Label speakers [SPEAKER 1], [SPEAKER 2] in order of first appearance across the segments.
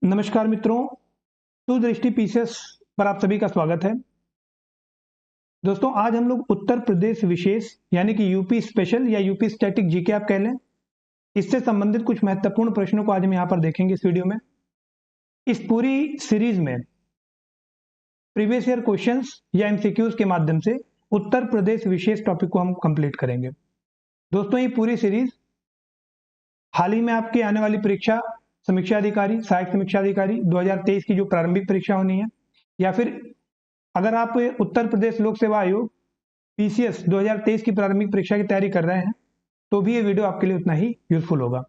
[SPEAKER 1] नमस्कार मित्रों, सुदृष्टि पीसीएस पर आप सभी का स्वागत है। दोस्तों, आज हम लोग उत्तर प्रदेश विशेष यानी कि यूपी स्पेशल या यूपी स्टैटिक जीके आप कह लें, इससे संबंधित कुछ महत्वपूर्ण प्रश्नों को आज हम यहाँ पर देखेंगे इस वीडियो में। इस पूरी सीरीज में प्रीवियस ईयर क्वेश्चंस या एमसीक्यूज के माध्यम से उत्तर प्रदेश विशेष टॉपिक को हम कंप्लीट करेंगे। दोस्तों, ये पूरी सीरीज हाल ही में आपकी आने वाली परीक्षा समीक्षा अधिकारी, सहायक समीक्षा अधिकारी 2023 की जो प्रारंभिक परीक्षा होनी है, या फिर अगर आप उत्तर प्रदेश लोक सेवा आयोग पीसीएस 2023 की प्रारंभिक परीक्षा की तैयारी कर रहे हैं, तो भी ये वीडियो आपके लिए उतना ही यूजफुल होगा।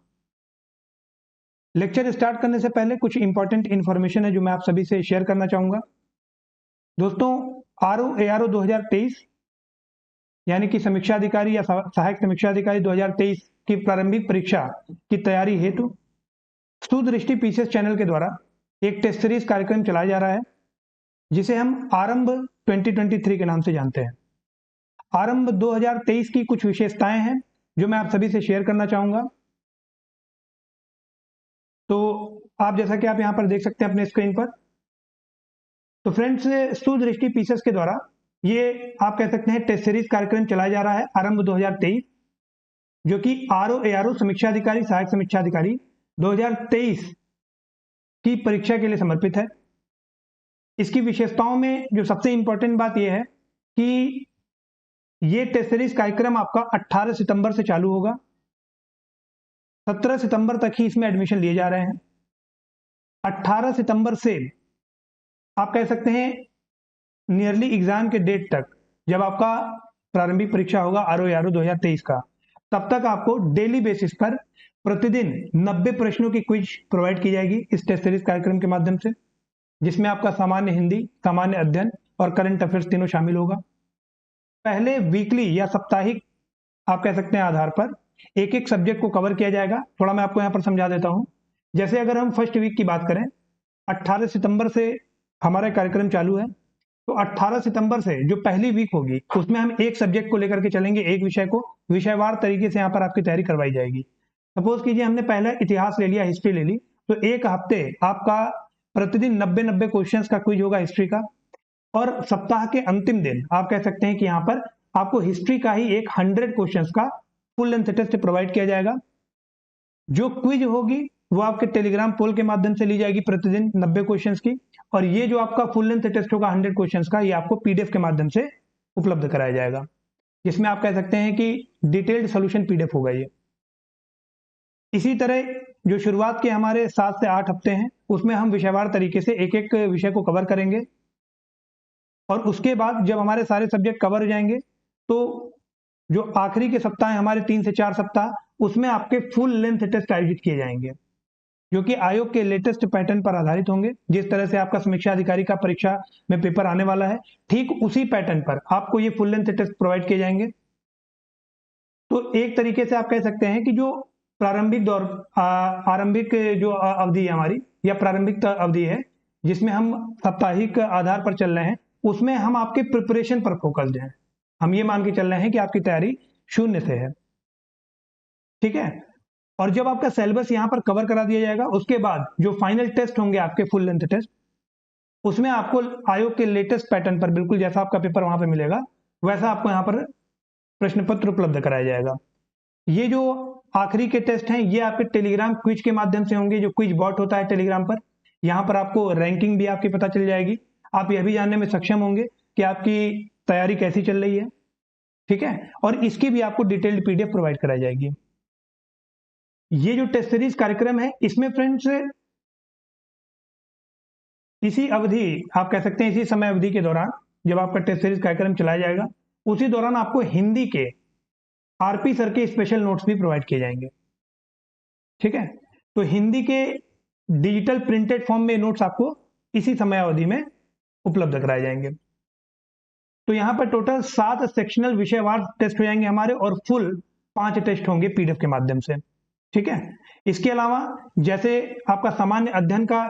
[SPEAKER 1] लेक्चर स्टार्ट करने से पहले कुछ इंपॉर्टेंट इंफॉर्मेशन है जो मैं आप सभी से शेयर करना चाहूंगा। दोस्तों, आरओ 2023 यानी कि समीक्षा अधिकारी या सहायक समीक्षा अधिकारी 2023 की प्रारंभिक परीक्षा की तैयारी हेतु सुदृष्टि पीसीएस चैनल के द्वारा एक टेस्ट सीरीज कार्यक्रम चलाया जा रहा है, जिसे हम आरंभ 2023 के नाम से जानते हैं। आरंभ 2023 की कुछ विशेषताएं हैं जो मैं आप सभी से शेयर करना चाहूंगा। तो आप जैसा कि आप यहां पर देख सकते हैं अपने स्क्रीन पर, तो फ्रेंड्स, सुदृष्टि पीसीएस के द्वारा ये आप कह सकते हैं टेस्ट सीरीज कार्यक्रम चलाया जा रहा है आरंभ 2023, जो कि आरओ समीक्षा अधिकारी, सहायक समीक्षा अधिकारी 2023 की परीक्षा के लिए समर्पित है। इसकी विशेषताओं में जो सबसे इंपॉर्टेंट बात यह है कि ये टेस्ट सीरीज कार्यक्रम आपका 18 सितंबर से चालू होगा। 17 सितंबर तक ही इसमें एडमिशन लिए जा रहे हैं। 18 सितंबर से आप कह सकते हैं नियरली एग्जाम के डेट तक, जब आपका प्रारंभिक परीक्षा होगा आरओ 2023 का, तब तक आपको डेली बेसिस पर प्रतिदिन 90 प्रश्नों की क्विज प्रोवाइड की जाएगी इस टेस्ट सीरीज कार्यक्रम के माध्यम से, जिसमें आपका सामान्य हिंदी, सामान्य अध्ययन और करंट अफेयर्स तीनों शामिल होगा। पहले वीकली या साप्ताहिक आप कह सकते हैं आधार पर एक एक सब्जेक्ट को कवर किया जाएगा। थोड़ा मैं आपको यहाँ पर समझा देता हूँ। जैसे अगर हम फर्स्ट वीक की बात करें, 18 सितंबर से हमारा कार्यक्रम चालू है, तो 18 सितंबर से जो पहली वीक होगी उसमें हम एक सब्जेक्ट को लेकर के चलेंगे, एक विषय को विषयवार तरीके से यहाँ पर आपकी तैयारी करवाई जाएगी। सपोज कीजिए हमने पहले इतिहास ले लिया, हिस्ट्री ले ली, तो एक हफ्ते आपका प्रतिदिन 90 क्वेश्चंस का क्विज होगा हिस्ट्री का, और सप्ताह के अंतिम दिन आप कह सकते हैं कि यहाँ पर आपको हिस्ट्री का ही एक 100 क्वेश्चंस का फुल लेंथ टेस्ट प्रोवाइड किया जाएगा। जो क्विज होगी वो आपके टेलीग्राम पोल के माध्यम से ली जाएगी प्रतिदिन 90 क्वेश्चंस की, और ये जो आपका फुल लेंथ टेस्ट होगा 100 क्वेश्चंस का, ये आपको पीडीएफ के माध्यम से उपलब्ध कराया जाएगा, जिसमें आप कह सकते हैं कि डिटेल्ड सोल्यूशन पीडीएफ होगा ये। इसी तरह जो शुरुआत के हमारे 7 से 8 हफ्ते हैं, उसमें हम विषयवार तरीके से एक एक विषय को कवर करेंगे, और उसके बाद जब हमारे सारे सब्जेक्ट कवर हो जाएंगे, तो जो आखिरी के सप्ताह हैं हमारे 3 से 4 सप्ताह, उसमें आपके फुल लेंथ टेस्ट आयोजित किए जाएंगे, जो कि आयोग के लेटेस्ट पैटर्न पर आधारित होंगे। जिस तरह से आपका समीक्षा अधिकारी का परीक्षा में पेपर आने वाला है, ठीक उसी पैटर्न पर आपको ये फुल लेंथ टेस्ट प्रोवाइड किए जाएंगे। तो एक तरीके से आप कह सकते हैं कि जो प्रारंभिक आरंभिक जो अवधि है हमारी, या प्रारंभिक अवधि है जिसमें हम साप्ताहिक आधार पर चल रहे हैं, उसमें हम आपके प्रिपरेशन पर फोकस्ड हैं। हम ये मान के चल रहे हैं कि आपकी तैयारी 0 से है, ठीक है। और जब आपका सिलेबस यहाँ पर कवर करा दिया जाएगा, उसके बाद जो फाइनल टेस्ट होंगे आपके फुल लेंथ टेस्ट, उसमें आपको आयोग के लेटेस्ट पैटर्न पर, बिल्कुल जैसा आपका पेपर वहां पर मिलेगा वैसा आपको यहाँ पर प्रश्न पत्र उपलब्ध कराया जाएगा। ये जो आखिरी के टेस्ट हैं, ये आपके टेलीग्राम क्विज के माध्यम से होंगे, जो क्विज बॉट होता है टेलीग्राम पर। यहाँ पर आपको रैंकिंग भी आपकी पता चल जाएगी। आप यह भी जानने में सक्षम होंगे कि आपकी तैयारी कैसी चल रही है, ठीक है। और इसकी भी आपको डिटेल्ड पीडीएफ प्रोवाइड कराई जाएगी। ये जो टेस्ट सीरीज कार्यक्रम है, इसमें फ्रेंड्स इसी अवधि आप कह सकते हैं, इसी समय अवधि के दौरान जब आपका टेस्ट सीरीज कार्यक्रम चलाया जाएगा, उसी दौरान आपको हिंदी के आरपी सर के स्पेशल नोट्स भी प्रोवाइड किए जाएंगे, ठीक है। तो हिंदी के डिजिटल प्रिंटेड फॉर्म में नोट्स आपको इसी समय अवधि में उपलब्ध कराए जाएंगे। तो यहाँ पर टोटल 7 सेक्शनल विषयवार टेस्ट हो जाएंगे हमारे, और फुल 5 टेस्ट होंगे पीडीएफ के माध्यम से, ठीक है। इसके अलावा जैसे आपका सामान्य अध्ययन का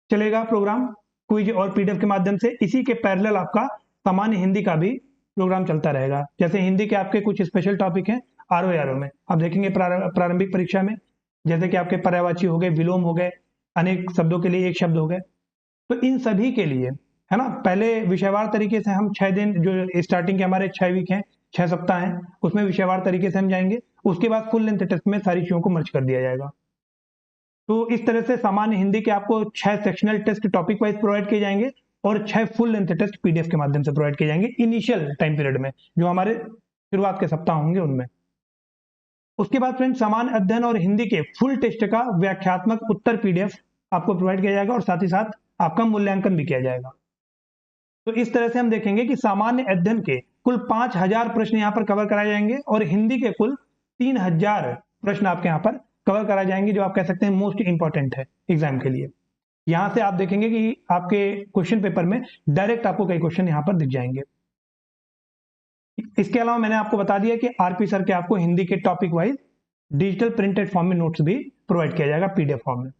[SPEAKER 1] चलेगा प्रोग्राम क्विज और पीडीएफ के माध्यम से, इसी के पैरेलल आपका सामान्य हिंदी का भी प्रोग्राम चलता रहेगा। जैसे हिंदी के आपके कुछ स्पेशल टॉपिक हैं आरओ में, आप देखेंगे प्रारंभिक परीक्षा में, जैसे कि आपके पर्यायवाची हो गए, विलोम हो गए, अनेक शब्दों के लिए एक शब्द हो गए। तो इन सभी के लिए है ना, पहले विषयवार तरीके से हम 6 दिन, जो स्टार्टिंग के हमारे 6 वीक हैं, 6 सप्ताह हैं, उसमें विषयवार तरीके से हम जाएंगे। उसके बाद फुल लेंथ टेस्ट में सारी चीजों को मर्ज कर दिया जाएगा। तो इस तरह से सामान्य हिंदी के आपको 6 sectional test topic wise provide किए जाएंगे और 6 फुल लेंथ टेस्ट पीडीएफ के माध्यम से प्रोवाइड किए जाएंगे इनिशियल टाइम पीरियड में, जो हमारे शुरुआत के सप्ताह होंगे उनमें। उसके बाद फ्रेंड सामान्य अध्ययन और हिंदी के फुल टेस्ट का व्याख्यात्मक उत्तर पीडीएफ आपको प्रोवाइड किया जाएगा और साथ ही साथ आपका मूल्यांकन भी किया जाएगा। तो इस तरह से हम देखेंगे कि सामान्य अध्ययन के कुल 5000 प्रश्न यहाँ पर कवर कराए जाएंगे और हिंदी के कुल 3000 प्रश्न आपके यहाँ पर कवर कराए जाएंगे, जो आप कह सकते हैं मोस्ट इंपॉर्टेंट है एग्जाम के लिए। यहां से आप देखेंगे कि आपके क्वेश्चन पेपर में डायरेक्ट आपको कई क्वेश्चन यहाँ पर दिख जाएंगे। इसके अलावा मैंने आपको बता दिया कि आरपी सर के आपको हिंदी के topic wise digital printed form में नोट्स भी प्रोवाइड किया जाएगा पीडीएफ फॉर्म में।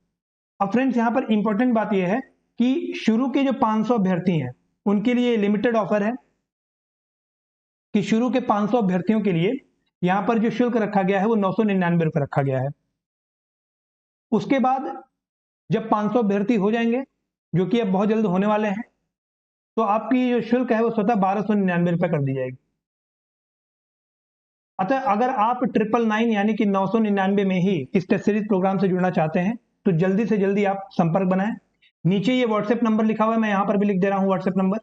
[SPEAKER 1] अब फ्रेंड्स यहाँ पर इंपॉर्टेंट बात यह है कि शुरू के जो 500 अभ्यर्थी हैं उनके लिए लिमिटेड ऑफर है कि शुरू के 500 अभ्यर्थियों के लिए यहां पर जो शुल्क रखा गया है वो 999 रुपए रखा गया है। उसके बाद जब 500 अभ्यर्थी हो जाएंगे, जो कि अब बहुत जल्द होने वाले हैं, तो आपकी जो शुल्क है वो स्वतः 1299 रुपए कर दी जाएगी। अतः अगर आप 999 यानी कि 999 में ही इस टेस्ट सीरीज प्रोग्राम से जुड़ना चाहते हैं तो जल्दी से जल्दी आप संपर्क बनाएं। नीचे ये व्हाट्सएप नंबर लिखा हुआ है, मैं यहां पर भी लिख दे रहा हूं व्हाट्सएप नंबर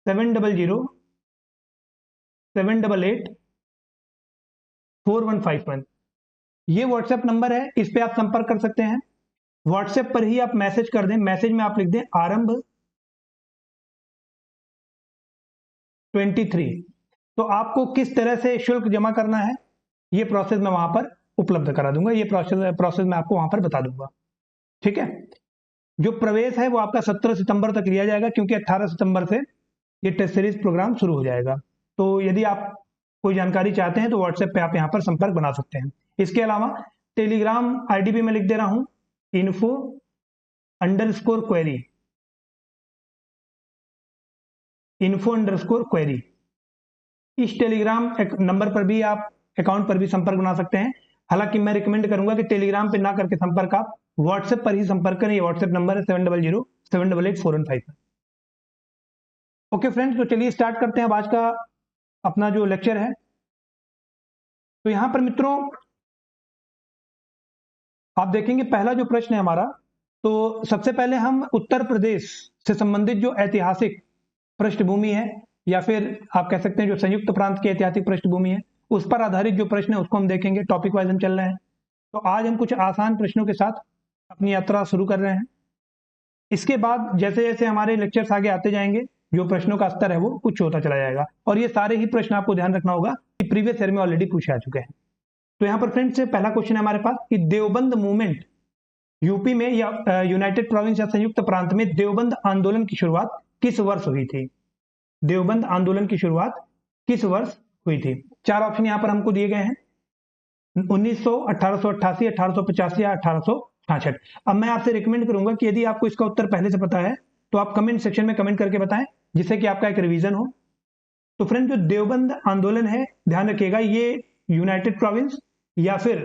[SPEAKER 1] 7007884151। ये व्हाट्सएप नंबर है, इस पे आप संपर्क कर सकते हैं। व्हाट्सएप पर ही आप मैसेज कर दें, मैसेज में आप लिख दें आरंभ 23। तो आपको किस तरह से शुल्क जमा करना है ये प्रोसेस मैं वहां पर उपलब्ध करा दूंगा, ये प्रोसेस मैं आपको वहां पर बता दूंगा। ठीक है, जो प्रवेश है वो आपका 17 सितंबर तक लिया जाएगा, क्योंकि 18 सितंबर से ये टेस्ट सीरीज प्रोग्राम शुरू हो जाएगा। तो यदि आप कोई जानकारी चाहते हैं तो व्हाट्सएप पे आप यहाँ पर संपर्क बना सकते हैं। इसके अलावा टेलीग्राम आईडी भी मैं लिख दे रहा हूं, info_query, info_query। इस टेलीग्राम नंबर पर भी आप, अकाउंट पर भी संपर्क बना सकते हैं। हालांकि मैं रिकमेंड करूंगा कि टेलीग्राम पे ना करके संपर्क आप व्हाट्सएप पर ही संपर्क करें। ये व्हाट्सएप नंबर है 7007884151। ओके फ्रेंड्स, तो चलिए स्टार्ट करते हैं अब आज का अपना जो लेक्चर है। तो यहां पर मित्रों आप देखेंगे पहला जो प्रश्न है हमारा, तो सबसे पहले हम उत्तर प्रदेश से संबंधित जो ऐतिहासिक पृष्ठभूमि है, या फिर आप कह सकते हैं जो संयुक्त प्रांत की ऐतिहासिक पृष्ठभूमि है, उस पर आधारित जो प्रश्न है उसको हम देखेंगे। टॉपिक वाइज हम चल रहे हैं, तो आज हम कुछ आसान प्रश्नों के साथ अपनी यात्रा शुरू कर रहे हैं। इसके बाद जैसे जैसे हमारे लेक्चर्स आगे आते जाएंगे, जो प्रश्नों का स्तर है वो कुछ होता चला जाएगा, और ये सारे ही प्रश्न आपको ध्यान रखना होगा कि प्रीवियस ईयर में ऑलरेडी पूछे आ चुके हैं। तो यहाँ पर फ्रेंड्स पहला क्वेश्चन है हमारे पास कि देवबंद मूवमेंट यूपी में या यूनाइटेड प्रोविंस या संयुक्त प्रांत में देवबंद आंदोलन की शुरुआत किस वर्ष हुई थी? देवबंद आंदोलन की शुरुआत किस वर्ष हुई थी? 4 ऑप्शन यहाँ पर हमको दिए गए हैं, 1900, 1888, 1885 या 1866। अब मैं आपसे रिकमेंड करूंगा कि यदि आपको इसका उत्तर पहले से पता है तो आप कमेंट सेक्शन में कमेंट करके बताएं, जिससे कि आपका एक रिवीजन हो। तो फ्रेंड जो देवबंद आंदोलन है, ध्यान रखिएगा, ये यूनाइटेड प्रोविंस या फिर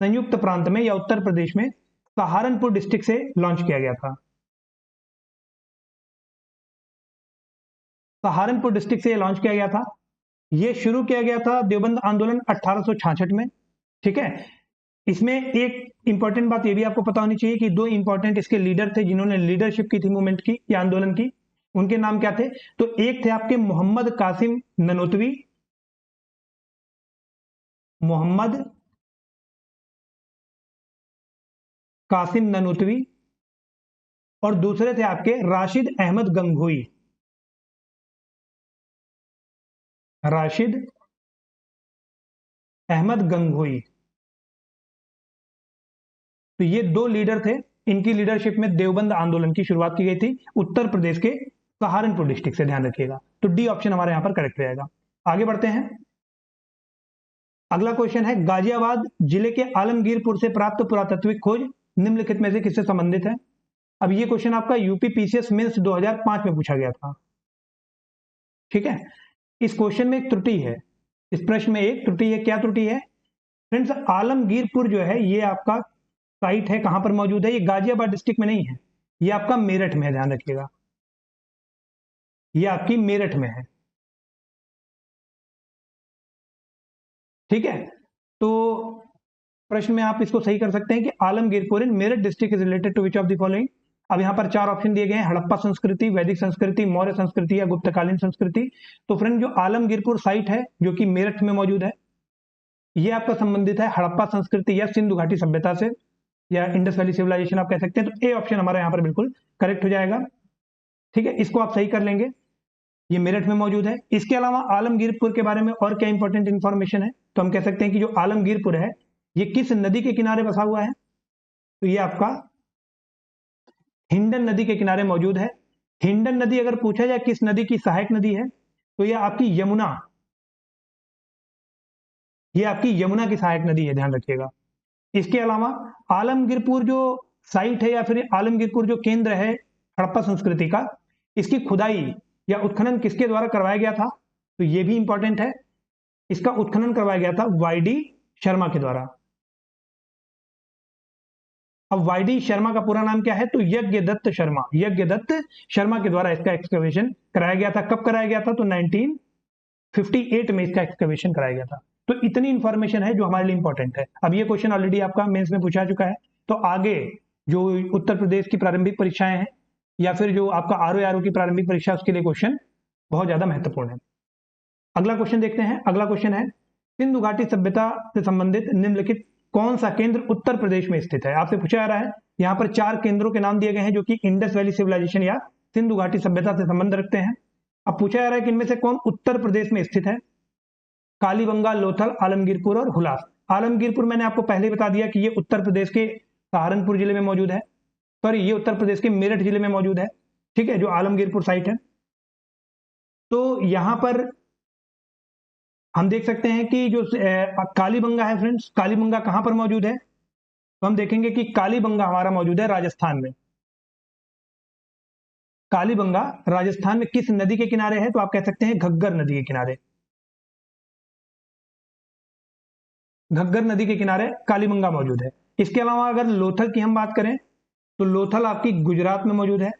[SPEAKER 1] संयुक्त प्रांत में या उत्तर प्रदेश में सहारनपुर डिस्ट्रिक्ट से लॉन्च किया गया था। सहारनपुर डिस्ट्रिक्ट से लॉन्च किया गया था। यह शुरू किया गया था देवबंद आंदोलन 1866 में। ठीक है, इसमें एक इंपॉर्टेंट बात यह भी आपको पता होनी चाहिए कि 2 इंपॉर्टेंट इसके लीडर थे जिन्होंने लीडरशिप की थी मूवमेंट की या आंदोलन की। उनके नाम क्या थे? तो एक थे आपके मोहम्मद कासिम ननोतवी, मोहम्मद कासिम ननोतवी, और दूसरे थे आपके राशिद अहमद गंगोई। राशिद अहमद गंगोई। तो ये 2 लीडर थे, इनकी लीडरशिप में देवबंद आंदोलन की शुरुआत की गई थी उत्तर प्रदेश के सहारनपुर डिस्ट्रिक्ट से, ध्यान रखिएगा। तो डी ऑप्शन हमारे यहां पर करेक्ट रहेगा। आगे बढ़ते हैं। अगला क्वेश्चन है गाजियाबाद जिले के आलमगीरपुर से प्राप्त पुरातात्विक खोज निम्नलिखित में से किससे संबंधित है? अब ये क्वेश्चन आपका यूपी पीसीएस मेंस 2005 में पूछा गया था। ठीक है, इस क्वेश्चन में एक त्रुटि है, इस प्रश्न में एक त्रुटि है। क्या त्रुटि है फ्रेंड्स? आलमगीरपुर जो है ये आपका साइट है कहां पर मौजूद है, ये गाजियाबाद डिस्ट्रिक्ट में नहीं है, ये आपका मेरठ में है, ध्यान रखिएगा, ये आपकी मेरठ में है। ठीक है, तो प्रश्न में आप इसको सही कर सकते हैं कि Alamgirpur in Meerut district is related to which of the following. अब यहाँ पर 4 ऑप्शन दिए गए हैं, हड़प्पा संस्कृति, वैदिक संस्कृति, मौर्य संस्कृति या गुप्तकालीन संस्कृति। तो फ्रेंड जो आलमगीरपुर साइट है जो कि मेरठ में मौजूद है, ये आपका संबंधित है हड़प्पा संस्कृति या सिंधु घाटी सभ्यता से, या इंडस वैली सिविलाइजेशन आप कह सकते हैं। तो ए ऑप्शन हमारा यहाँ पर बिल्कुल करेक्ट हो जाएगा। ठीक है, इसको आप सही कर लेंगे, ये मेरठ में मौजूद है। इसके अलावा आलमगीरपुर के बारे में और क्या इंपॉर्टेंट इंफॉर्मेशन है, तो हम कह सकते हैं कि जो आलमगीरपुर है ये किस नदी के किनारे बसा हुआ है, तो ये आपका हिंडन नदी के किनारे मौजूद है। हिंडन नदी अगर पूछा जाए किस नदी की सहायक नदी है, तो ये आपकी यमुना, ये आपकी यमुना की सहायक नदी है, ध्यान रखिएगा। इसके अलावा आलमगीरपुर जो साइट है या फिर आलमगीरपुर जो केंद्र है हड़प्पा संस्कृति का, इसकी खुदाई या उत्खनन किसके द्वारा करवाया गया था, तो ये भी इंपॉर्टेंट है। इसका उत्खनन करवाया गया था वाईडी शर्मा के द्वारा। अब वाईडी शर्मा का पूरा नाम क्या है, तो यज्ञदत्त शर्मा, यज्ञदत्त शर्मा के द्वारा इसका एक्सकवेशन कराया गया था। कब कराया गया था, तो 1958 में इसका एक्सकवेशन कराया गया था। तो इतनी इंफॉर्मेशन है जो हमारे लिए इंपॉर्टेंट है। अब ये क्वेश्चन ऑलरेडी आपका मेंस में पूछा चुका है, तो आगे जो उत्तर प्रदेश की प्रारंभिक परीक्षाएं हैं या फिर जो आपका आरओ की प्रारंभिक परीक्षा, उसके लिए क्वेश्चन बहुत ज्यादा महत्वपूर्ण है। अगला क्वेश्चन देखते हैं। अगला क्वेश्चन है, सिंधु घाटी सभ्यता से संबंधित निम्नलिखित कौन सा केंद्र उत्तर प्रदेश में स्थित है। आपसे पूछा जा रहा है, यहाँ पर 4 केंद्रों के नाम दिए गए हैं जो कि इंडस वैली सिविलाइजेशन या सिंधु घाटी सभ्यता से संबंध रखते हैं। अब पूछा जा रहा है कि इनमें से कौन उत्तर प्रदेश में स्थित है। कालीबंगा, लोथल, आलमगीरपुर और हुलास। आलमगीरपुर मैंने आपको पहले बता दिया कि ये उत्तर प्रदेश के सहारनपुर जिले में मौजूद है, सॉरी ये उत्तर प्रदेश के मेरठ जिले में मौजूद है। ठीक है, जो आलमगीरपुर साइट है। तो यहां पर हम देख सकते हैं कि जो कालीबंगा है फ्रेंड्स, कालीबंगा कहां पर मौजूद है, तो हम देखेंगे कि कालीबंगा हमारा मौजूद है राजस्थान में। कालीबंगा राजस्थान में किस नदी के किनारे है, तो आप कह सकते हैं घग्गर नदी के किनारे। घग्गर नदी के किनारे कालीबंगा मौजूद है। इसके अलावा अगर लोथल की हम बात करें, तो लोथल आपकी गुजरात में मौजूद है।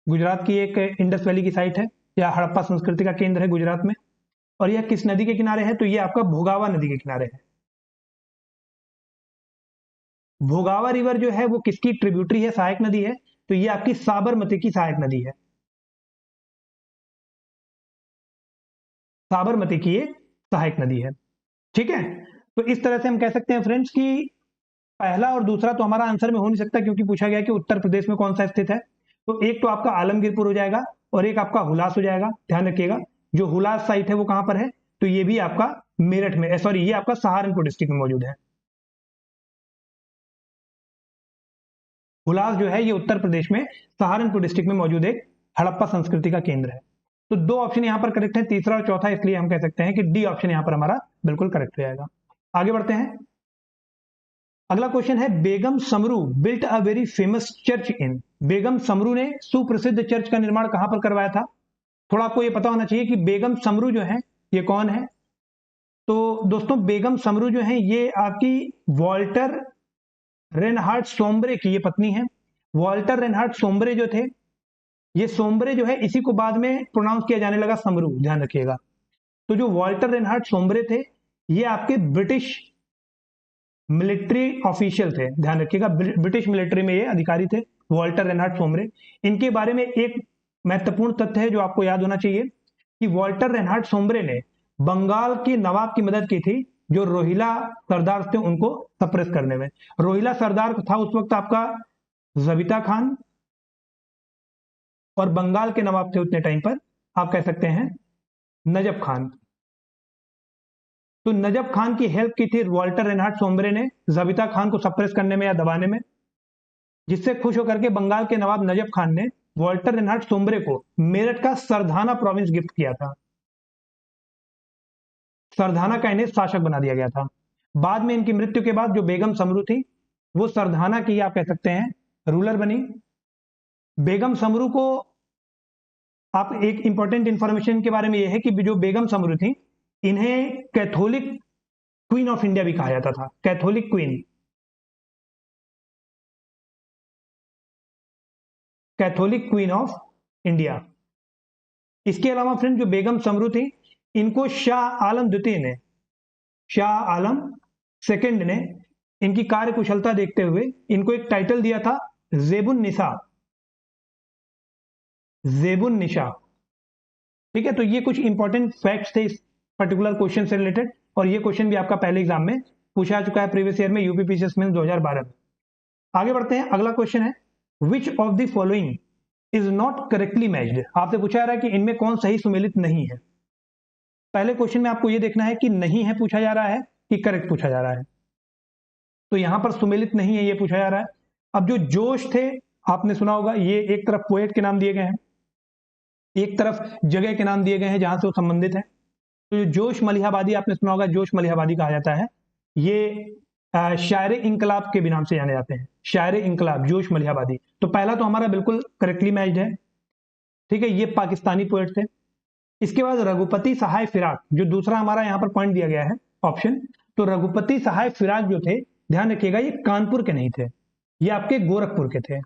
[SPEAKER 1] गुजरात की एक इंडस वैली की साइट है या हड़प्पा संस्कृति का केंद्र है गुजरात में। और यह किस नदी के किनारे है, तो यह आपका भोगावा नदी के किनारे है। भोगावा रिवर जो है वो किसकी ट्रिब्यूटरी है, सहायक नदी है, तो यह आपकी साबरमती की सहायक नदी है। साबरमती की ये सहायक नदी है। ठीक है, तो इस तरह से हम कह सकते हैं फ्रेंड्स कि पहला और दूसरा तो हमारा आंसर में हो नहीं सकता, क्योंकि पूछा गया कि उत्तर प्रदेश में कौन सा स्थित है। तो एक तो आपका आलमगीरपुर हो जाएगा और एक आपका हुलास हो जाएगा। ध्यान रखिएगा, जो हुलास साइट है वो कहां पर है, तो ये भी आपका मेरठ में, सॉरी ये आपका सहारनपुर डिस्ट्रिक्ट में मौजूद है। हुलास जो है ये उत्तर प्रदेश में सहारनपुर डिस्ट्रिक्ट में मौजूद एक हड़प्पा संस्कृति का केंद्र है। तो 2 ऑप्शन यहां पर करेक्ट है, तीसरा और चौथा, इसलिए हम कह सकते हैं कि डी ऑप्शन यहां पर हमारा बिल्कुल करेक्ट हो जाएगा। आगे बढ़ते हैं। अगला क्वेश्चन है, Begum Samru built a very famous church in. Begum Samru ने सुप्रसिद्ध चर्च का निर्माण कहां पर करवाया था। थोड़ा आपको यह पता होना चाहिए कि बेगम समरू जो है ये कौन है। तो दोस्तों बेगम समरू जो है ये आपकी वॉल्टर रेनहार्ड सोम्ब्रे की ये पत्नी है। वॉल्टर रेनहार्ड सोम्ब्रे जो थे, ये सोम्ब्रे जो है इसी को बाद में प्रोनाउंस किया जाने लगा समरू, ध्यान रखिएगा। तो जो वॉल्टर रेनहार्ड सोम्ब्रे थे ये आपके ब्रिटिश मिलिट्री ऑफिशियल थे, ध्यान रखिएगा, ब्रिटिश मिलिट्री में ये अधिकारी थे वॉल्टर रेनहार्ड सोम्ब्रे। इनके बारे में एक महत्वपूर्ण तथ्य है जो आपको याद होना चाहिए कि वॉल्टर रेनहार्ड सोम्ब्रे ने बंगाल के नवाब की मदद की थी जो रोहिला सरदार थे उनको सप्रेस करने में। रोहिला सरदार था उस वक्त आपका जबीता खान, और बंगाल के नवाब थे उतने टाइम पर आप कह सकते हैं नजफ खान। तो नजफ खान की हेल्प की थी वॉल्टर रेनहार्ड सोम्ब्रे ने जबीता खान को सप्रेस करने में या दबाने में, जिससे खुश होकर के बंगाल के नवाब नजफ खान ने वॉल्टर रेनहार्ड सोम्ब्रे को मेरठ का सरधाना प्रोविंस गिफ्ट किया था। सरधाना का इन्हें शासक बना दिया गया था। बाद में इनकी मृत्यु के बाद जो बेगम समरू थी वो सरधाना की आप कह सकते हैं रूलर बनी। बेगम समरू को आप एक इंपॉर्टेंट इंफॉर्मेशन के बारे में यह है कि जो बेगम समरू थी इन्हें कैथोलिक क्वीन ऑफ इंडिया भी कहा जाता था, Catholic queen. Catholic queen of India. इसके अलावा फ्रेंड जो बेगम समरू थी, इनको शाह आलम द्वितीय ने, शाह आलम सेकंड ने इनकी कार्य कुशलता देखते हुए इनको एक टाइटल दिया था जेबुन निशा, जेबुन निशा। ठीक है, तो ये कुछ इंपॉर्टेंट फैक्ट्स थे इस पर्टिकुलर क्वेश्चन से रिलेटेड, और ये क्वेश्चन भी आपका पहले एग्जाम में पूछा जा चुका है प्रीवियस ईयर में, यूपीपीसीएस में 2012 में। आगे बढ़ते हैं, अगला क्वेश्चन है विच of the following is not correctly matched. आपसे पूछा जा रहा है कि इनमें कौन सही सुमेलित नहीं है। पहले क्वेश्चन में आपको यह देखना है कि नहीं है पूछा जा रहा है कि करेक्ट पूछा जा रहा है। तो यहां पर सुमेलित नहीं है ये पूछा जा रहा है। अब जो जोश थे, आपने सुना होगा, ये एक तरफ पोएट के नाम दिए गए हैं, एक तरफ जगह के नाम दिए गए हैं जहां से वो संबंधित है। तो जो जोश मलिहाबादी आपने सुना होगा, जोश मलिहाबादी कहा जाता है, ये शायर इंकलाब के भी नाम से जाने जाते हैं, शायर इंकलाब जोश मलिहाबादी। तो पहला तो हमारा बिल्कुल करेक्टली मैच्ड है। ठीक है, ये पाकिस्तानी पोएट थे। इसके बाद रघुपति सहाय फिराक, जो दूसरा हमारा यहाँ पर पॉइंट दिया गया है ऑप्शन, तो रघुपति सहाय फिराक जो थे, ध्यान रखिएगा, ये कानपुर के नहीं थे, ये आपके गोरखपुर के थे।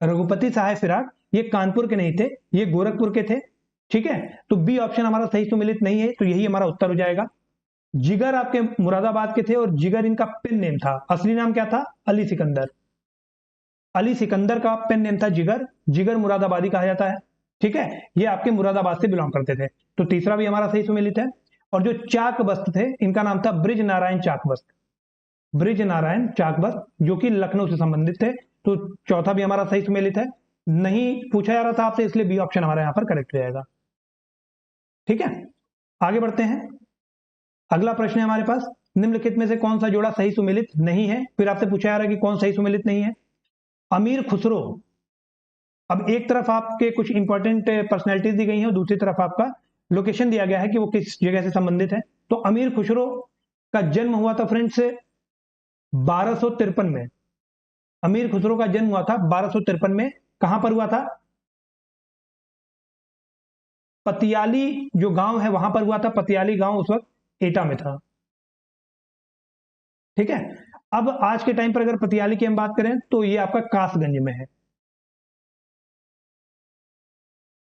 [SPEAKER 1] रघुपति सहाय फिराक ये कानपुर के नहीं थे, ये गोरखपुर के थे। ठीक है, तो बी ऑप्शन हमारा सही सुमेलित नहीं है, तो यही हमारा उत्तर हो जाएगा। जिगर आपके मुरादाबाद के थे, और जिगर इनका पेन नेम था, असली नाम क्या था, अली सिकंदर। अली सिकंदर का पेन नेम था जिगर, जिगर मुरादाबादी कहा जाता है। ठीक है, ये आपके मुरादाबाद से बिलोंग करते थे, तो तीसरा भी हमारा सही सुमेलित है। और जो चाक बस्त थे, इनका नाम था ब्रिज नारायण चाक बस्त, ब्रिज नारायण चाक बस्त, जो कि लखनऊ से संबंधित थे। तो चौथा भी हमारा सही सुमेलित है। नहीं पूछा जा रहा था आपसे, इसलिए बी ऑप्शन हमारा यहां पर करेक्ट हो जाएगा। ठीक है, आगे बढ़ते हैं। अगला प्रश्न है हमारे पास, निम्नलिखित में से कौन सा जोड़ा सही सुमेलित नहीं है। फिर आपसे पूछा जा रहा है कि कौन सही सुमेलित नहीं है। अमीर खुसरो, अब एक तरफ आपके कुछ इंपॉर्टेंट पर्सनैलिटीज दी गई हैं, और दूसरी तरफ आपका लोकेशन दिया गया है कि वो किस जगह से संबंधित है। तो अमीर खुसरो का जन्म हुआ था फ्रेंड्स 1253 में। अमीर खुसरो का जन्म हुआ था 1253 में। कहां पर हुआ था, पतियाली जो गांव है वहां पर हुआ था। पतियाली गांव उस वक्त एटा में था। ठीक है, अब आज के टाइम पर अगर पतियाली की हम बात करें तो ये आपका कासगंज में है,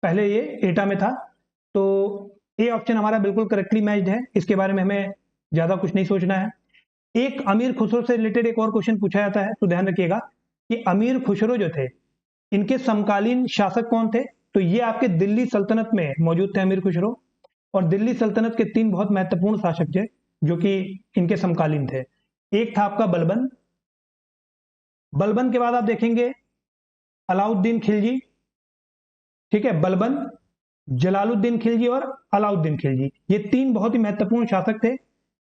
[SPEAKER 1] पहले ये एटा में था। तो ए ऑप्शन हमारा बिल्कुल करेक्टली मैच्ड है, इसके बारे में हमें ज्यादा कुछ नहीं सोचना है। एक अमीर खुसरो से रिलेटेड एक और क्वेश्चन पूछा जाता है, तो ध्यान रखिएगा कि अमीर खुसरो जो थे, इनके समकालीन शासक कौन थे। तो ये आपके दिल्ली सल्तनत में मौजूद थे अमीर खुसरो, और दिल्ली सल्तनत के 3 बहुत महत्वपूर्ण शासक थे जो कि इनके समकालीन थे। एक था आपका बलबन, बलबन के बाद आप देखेंगे अलाउद्दीन खिलजी। ठीक है, बलबन, जलालुद्दीन खिलजी और अलाउद्दीन खिलजी, ये 3 बहुत ही महत्वपूर्ण शासक थे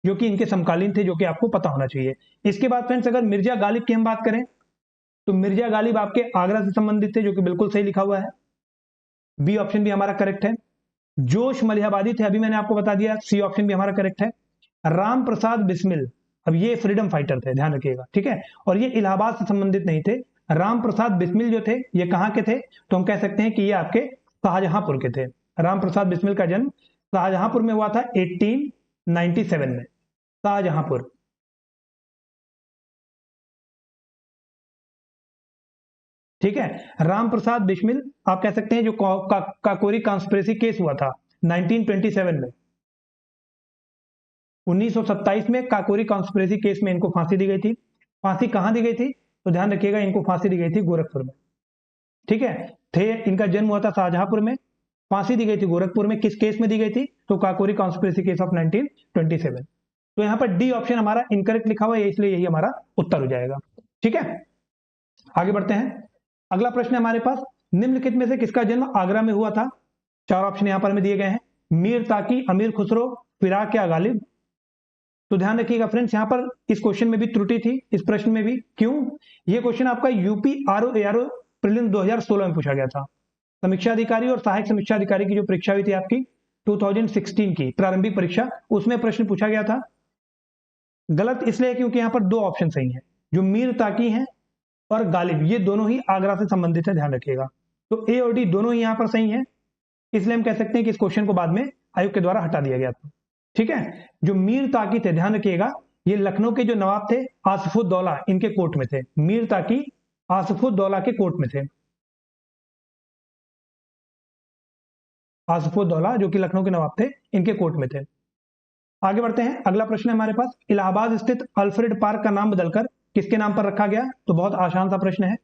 [SPEAKER 1] जो कि इनके समकालीन थे, जो कि आपको पता होना चाहिए। इसके बाद फ्रेंड्स अगर मिर्जा गालिब की हम बात करें, तो मिर्जा गालिब आपके आगरा से संबंधित थे, जो कि बिल्कुल सही लिखा हुआ है, बी ऑप्शन भी हमारा करेक्ट है। जोश मलिहाबादी थे, अभी मैंने आपको बता दिया, सी ऑप्शन भी हमारा करेक्ट है। राम प्रसाद बिस्मिल, अब ये फ्रीडम फाइटर थे, ध्यान रखिएगा। ठीक है, और ये इलाहाबाद से संबंधित नहीं थे। राम प्रसाद बिस्मिल जो थे, ये कहां के थे, तो हम कह सकते हैं कि ये आपके शाहजहांपुर के थे। राम प्रसाद बिस्मिल का जन्म शाहजहांपुर में हुआ था 1897 में, शाहजहांपुर। ठीक है, राम प्रसाद बिस्मिल आप कह सकते हैं जो काकोरी कॉन्स्पिरेसी केस हुआ था 1927 में, 1927 में काकोरी कॉन्स्पिरेसी केस में इनको फांसी दी गई थी। फांसी कहां दी गई थी, तो ध्यान रखिएगा, इनको फांसी दी गई थी गोरखपुर में। ठीक है, थे इनका जन्म हुआ था शाहजहांपुर में, फांसी दी गई थी गोरखपुर में। किस केस में दी गई थी, तो काकोरी कॉन्स्पिरेसी केस ऑफ 1927। तो यहां पर डी ऑप्शन हमारा इनकरेक्ट लिखा हुआ है, इसलिए यही हमारा उत्तर हो जाएगा। ठीक है, आगे बढ़ते हैं। अगला प्रश्न है हमारे पास, निम्नलिखित में से किसका जन्म आगरा में हुआ था। 4 ऑप्शन यहां पर हमें दिए गए हैं, मीर ताकी, अमीर खुसरो, फिराक या गालिब। तो ध्यान रखिएगा फ्रेंड्स, यहां पर इस क्वेश्चन में भी त्रुटि थी, इस प्रश्न में भी। क्यों, ये क्वेश्चन आपका यूपी आरओ एआरओ प्रीलिम्स 2016 में पूछा गया था। समीक्षा अधिकारी और सहायक समीक्षा अधिकारी की जो परीक्षा हुई थी आपकी 2016 की प्रारंभिक परीक्षा, उसमें प्रश्न पूछा गया था। गलत इसलिए क्योंकि यहां पर 2 ऑप्शन सही हैं, जो मीर ताकी हैं और गालिब, ये दोनों ही आगरा से संबंधित है, ध्यान रखिएगा। तो ए और डी दोनों ही यहां पर सही हैं, इसलिए हम कह सकते हैं कि इस क्वेश्चन को बाद में आयोग के द्वारा हटा दिया गया था। ठीक है, जो मीर ताकी थे, ध्यान रखिएगा, ये लखनऊ के जो नवाब थे आसिफुद्दौला, इनके कोर्ट में थे। मीर ताकी आसफुद्दौला के कोर्ट में थे। आसफुद्दौला जो कि लखनऊ के नवाब थे, इनके कोर्ट में थे। आगे बढ़ते हैं, अगला प्रश्न है हमारे पास, इलाहाबाद स्थित अल्फ्रेड पार्क का नाम बदलकर किसके नाम पर रखा गया? तो बहुत आसान सा प्रश्न है।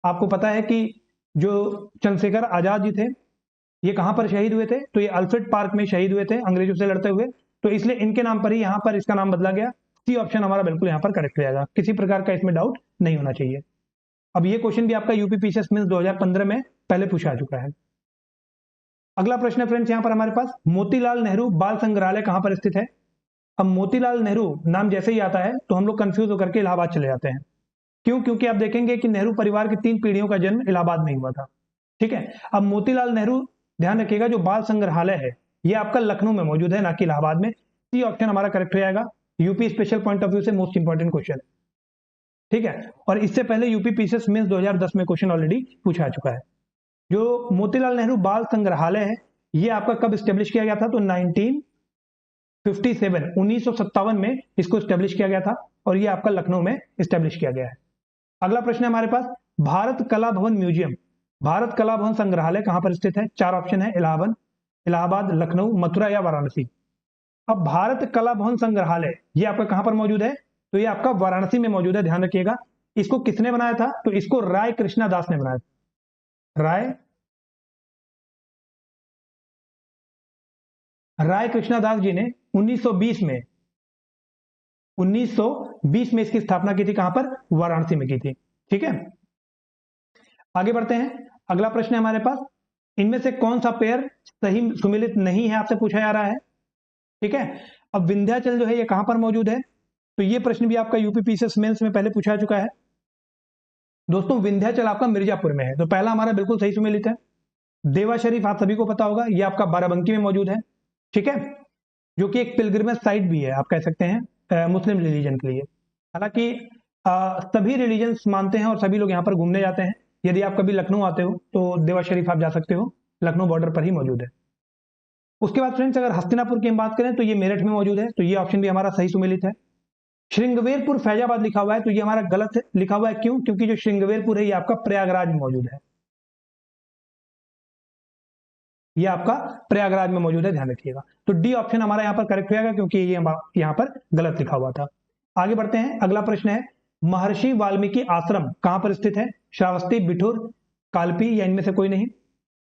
[SPEAKER 1] आपको पता है कि जो चंद्रशेखर आजाद जी थे, ये कहां पर शहीद हुए थे? तो ये अल्फ्रेड पार्क में शहीद हुए थे अंग्रेजों से लड़ते हुए, तो इसलिए इनके नाम पर ही यहां पर इसका नाम बदला गया। सी ऑप्शन हमारा बिल्कुल यहां पर करेक्ट हो जाएगा, किसी प्रकार का इसमें डाउट नहीं होना चाहिए। अब ये क्वेश्चन भी आपका यूपी पीसीएस मेंस 2015 में पहले पूछा जा चुका है। अगला प्रश्न है फ्रेंड्स, यहां पर हमारे पास, मोतीलाल नेहरू बाल संग्रहालय कहां पर स्थित है? अब मोतीलाल नेहरू नाम जैसे ही आता है तो हम लोग कंफ्यूज होकर के इलाहाबाद चले जाते हैं। क्यों? क्योंकि आप देखेंगे कि नेहरू परिवार की 3 पीढ़ियों का जन्म इलाहाबाद में ही हुआ था। ठीक है, अब मोतीलाल नेहरू, ध्यान रखिएगा, जो बाल संग्रहालय है ये आपका लखनऊ में मौजूद है, ना कि इलाहाबाद में। सी ऑप्शन हमारा करेक्ट हो जाएगा। UP special point of view से मोस्ट इंपॉर्टेंट क्वेश्चन है। ठीक है, और इससे पहले यूपी पीसीएस मेंस 2010 में क्वेश्चन ऑलरेडी पूछा जा चुका है। जो मोतीलाल नेहरू बाल संग्रहालय है, ये आपका कब स्टेब्लिश किया गया था? तो 1957 में इसको स्टेब्लिश किया गया था, और ये आपका लखनऊ में स्टेब्लिश किया गया है। अगला प्रश्न है हमारे पास, भारत कला भवन म्यूजियम, भारत कला भवन संग्रहालय कहां पर स्थित है? 4 ऑप्शन है, इलाहाबाद, लखनऊ, मथुरा या वाराणसी। अब भारत कला भवन संग्रहालय ये आपका कहां पर मौजूद है? तो ये आपका वाराणसी में मौजूद है, ध्यान रखिएगा। इसको किसने बनाया था? तो इसको राय कृष्णा दास ने बनाया था। राय कृष्णदास जी ने 1920 में इसकी स्थापना की थी। कहां पर? वाराणसी में की थी। ठीक है, आगे बढ़ते हैं। अगला प्रश्न है हमारे पास, इनमें से कौन सा पेयर सही सुमेलित नहीं है, आपसे पूछा जा रहा है। ठीक है, अब विंध्याचल जो है ये कहां पर मौजूद है? तो ये प्रश्न भी आपका यूपी पीसीएस मेंस में पहले पूछा जा चुका है। दोस्तों, विंध्याचल आपका मिर्जापुर में है, तो पहला हमारा बिल्कुल सही सुमेलित है। देवा शरीफ आप सभी को पता होगा, ये आपका बाराबंकी में मौजूद है। ठीक है, जो कि एक पिलग्रिमेज साइट भी है, आप कह सकते हैं मुस्लिम रिलीजन के लिए। हालांकि सभी रिलीजन्स मानते हैं और सभी लोग यहाँ पर घूमने जाते हैं। यदि आप कभी लखनऊ आते हो तो देवा शरीफ आप जा सकते हो, लखनऊ बॉर्डर पर ही मौजूद है। उसके बाद फ्रेंड्स, अगर हस्तिनापुर की हम बात करें तो ये मेरठ में मौजूद है, तो ये ऑप्शन भी हमारा सही सुमेलित है। श्रृंगवेरपुर फैजाबाद लिखा हुआ है, तो ये हमारा गलत लिखा हुआ है। क्यों? क्योंकि जो श्रृंगवेरपुर है ये आपका प्रयागराज में मौजूद है, ये आपका प्रयागराज में मौजूद है, ध्यान रखिएगा। तो डी ऑप्शन हमारा यहाँ पर करेक्ट हो जाएगा, क्योंकि ये यहाँ पर गलत लिखा हुआ था। आगे बढ़ते हैं, अगला प्रश्न है, महर्षि वाल्मीकि आश्रम कहां पर स्थित है? श्रावस्ती, बिठूर, कालपी या इनमें से कोई नहीं।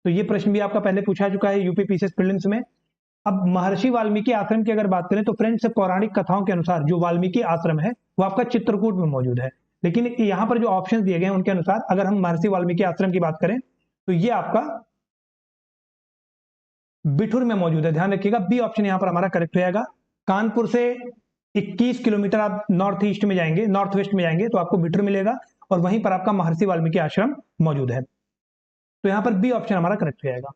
[SPEAKER 1] तो ये प्रश्न भी आपका पहले पूछा चुका है यूपी पीसीएस प्रीलिम्स में। अब महर्षि वाल्मीकि आश्रम की अगर बात करें तो फ्रेंड्स, पौराणिक कथाओं के अनुसार जो वाल्मीकि आश्रम है वो आपका चित्रकूट में मौजूद है। लेकिन यहाँ पर जो ऑप्शन दिए गए हैं उनके अनुसार अगर हम महर्षि वाल्मीकि आश्रम की बात करें तो ये आपका बिठूर में मौजूद है, ध्यान रखिएगा। बी ऑप्शन यहां पर हमारा करेक्ट हो जाएगा। कानपुर से 21 किलोमीटर आप नॉर्थ ईस्ट में जाएंगे, नॉर्थ वेस्ट में जाएंगे तो आपको बिठूर मिलेगा, और वहीं पर आपका महर्षि वाल्मीकि आश्रम मौजूद है। तो यहां पर बी ऑप्शन हमारा करेक्ट हो जाएगा।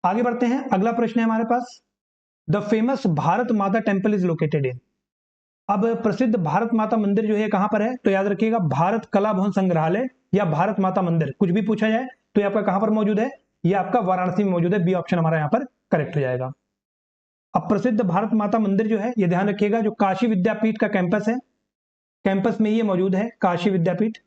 [SPEAKER 1] आगे बढ़ते हैं, अगला प्रश्न है हमारे पास, द फेमस भारत माता टेम्पल इज लोकेटेड इन। अब प्रसिद्ध भारत माता मंदिर जो है कहां पर है? तो याद रखिएगा, भारत कला भवन संग्रहालय या भारत माता मंदिर, कुछ भी पूछा जाए तो ये आपका कहां पर मौजूद है? ये आपका वाराणसी में मौजूद है। बी ऑप्शन हमारा यहाँ पर करेक्ट हो जाएगा। अब प्रसिद्ध भारत माता मंदिर जो है ये ध्यान रखिएगा, जो काशी विद्यापीठ का कैंपस है, कैंपस में ये मौजूद है, काशी विद्यापीठ।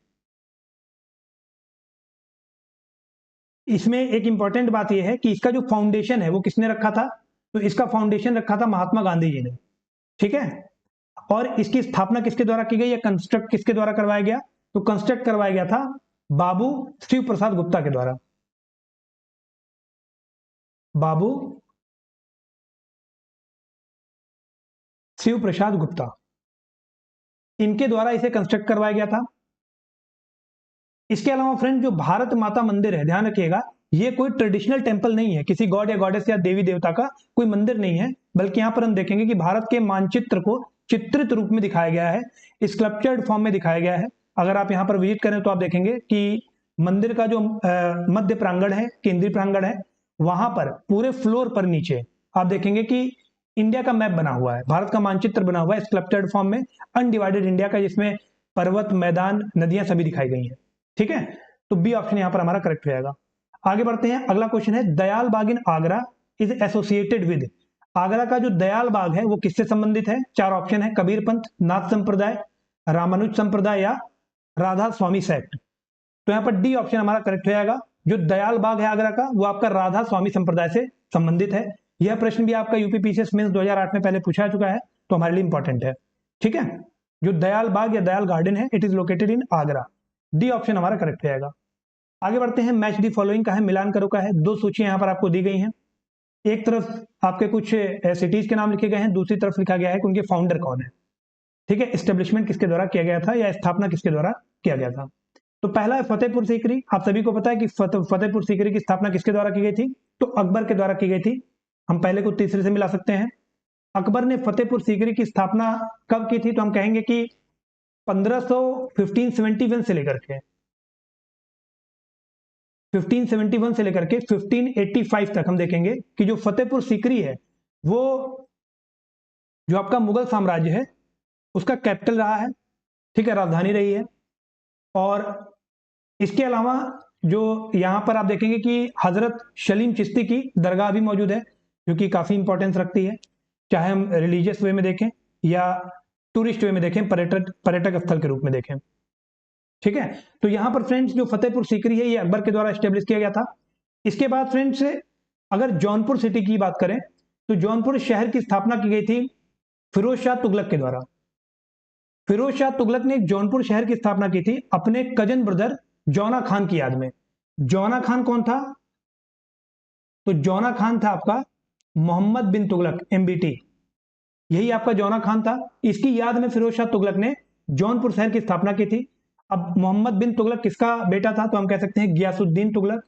[SPEAKER 1] इसमें एक इंपॉर्टेंट बात यह है कि इसका जो फाउंडेशन है वो किसने रखा था? तो इसका फाउंडेशन रखा था महात्मा गांधी जी ने। ठीक है, और इसकी स्थापना किसके द्वारा की गई या कंस्ट्रक्ट किसके द्वारा करवाया गया? तो कंस्ट्रक्ट करवाया गया था बाबू शिव प्रसाद गुप्ता के द्वारा। बाबू शिव प्रसाद गुप्ता, इनके द्वारा इसे कंस्ट्रक्ट करवाया गया था। इसके अलावा फ्रेंड, जो भारत माता मंदिर है, ध्यान रखिएगा, ये कोई ट्रेडिशनल टेंपल नहीं है, किसी गॉड या गॉडेस या देवी देवता का कोई मंदिर नहीं है, बल्कि यहां पर हम देखेंगे कि भारत के मानचित्र को चित्रित रूप में दिखाया गया है, स्कल्पचर्ड फॉर्म में दिखाया गया है। अगर आप यहां पर विजिट करें तो आप देखेंगे कि मंदिर का जो मध्य प्रांगण है, केंद्रीय प्रांगण है, वहां पर पूरे फ्लोर पर नीचे आप देखेंगे कि इंडिया का मैप बना हुआ है, भारत का मानचित्र बना हुआ है स्कल्पचर्ड फॉर्म में, अनडिवाइडेड इंडिया का, जिसमें पर्वत, मैदान, नदियां सभी दिखाई गई हैं। ठीक है, तो बी ऑप्शन यहां पर हमारा करेक्ट हो जाएगा। आगे बढ़ते हैं, अगला क्वेश्चन है, Dayal Bagh in Agra is associated with. Agra का जो दयाल बाग है वो किससे संबंधित है? 4 ऑप्शन है, कबीर पंथ, नाथ संप्रदाय, रामानुज संप्रदाय या राधा स्वामी सेक्ट। तो यहाँ पर डी ऑप्शन हमारा करेक्ट हो जाएगा। जो दयाल बाग है आगरा का, वो आपका राधा स्वामी संप्रदाय से संबंधित है। यह प्रश्न भी आपका यूपी पीसीएस मेंस 2008 में पहले पूछा चुका है, तो हमारे लिए इंपॉर्टेंट है। ठीक है, जो दयाल बाग या दयाल गार्डन है, it is located in Agra. D option हमारा करेक्ट हो जाएगा। आगे बढ़ते हैं, मैच दी फॉलोइंग का है, मिलान करो का है। दो सूचियां यहाँ पर आपको दी गई हैं। एक तरफ आपके कुछ सिटीज के नाम लिखे गए हैं, दूसरी तरफ लिखा गया है कि उनके फाउंडर कौन है। ठीक है, एस्टेब्लिशमेंट किसके द्वारा किया गया था या स्थापना किसके द्वारा किया गया था। तो पहला है फतेहपुर सीकरी। आप सभी को पता है कि फतेहपुर सीकरी की स्थापना किसके द्वारा की गई थी, तो अकबर के द्वारा की गई थी। हम पहले को तीसरे से मिला सकते हैं। अकबर ने फतेहपुर सीकरी की स्थापना कब की थी, तो हम कहेंगे कि 1571 से लेकर के 1571 से लेकर के 1585 तक हम देखेंगे कि जो फतेहपुर सीकरी है वो जो आपका मुगल साम्राज्य है उसका कैपिटल रहा है। ठीक है, राजधानी रही है। और इसके अलावा जो यहां पर आप देखेंगे कि हजरत सलीम चिश्ती की दरगाह भी मौजूद है, जो कि काफी इंपॉर्टेंस रखती है, चाहे हम रिलीजियस वे में देखें या टूरिस्ट वे में देखें, पर्यटक स्थल के रूप में देखें। ठीक है, तो यहां पर फ्रेंड्स जो फतेहपुर सीकरी है ये अकबर के द्वारा एस्टेब्लिश किया गया था। इसके बाद फ्रेंड्स अगर जौनपुर सिटी की बात करें तो जौनपुर शहर की स्थापना की गई थी फिरोज शाह तुगलक के द्वारा। फिरोज शाह तुगलक ने जौनपुर शहर की स्थापना की थी अपने कजन ब्रदर जौना खान की याद में। जौना खान कौन था, तो जौना खान था आपका मोहम्मद बिन तुगलक, MBT, यही आपका जौना खान था। इसकी याद में फिरोज शाह तुगलक ने जौनपुर शहर की स्थापना की थी। अब मोहम्मद बिन तुगलक किसका बेटा था, तो हम कह सकते हैं गियासुद्दीन तुगलक,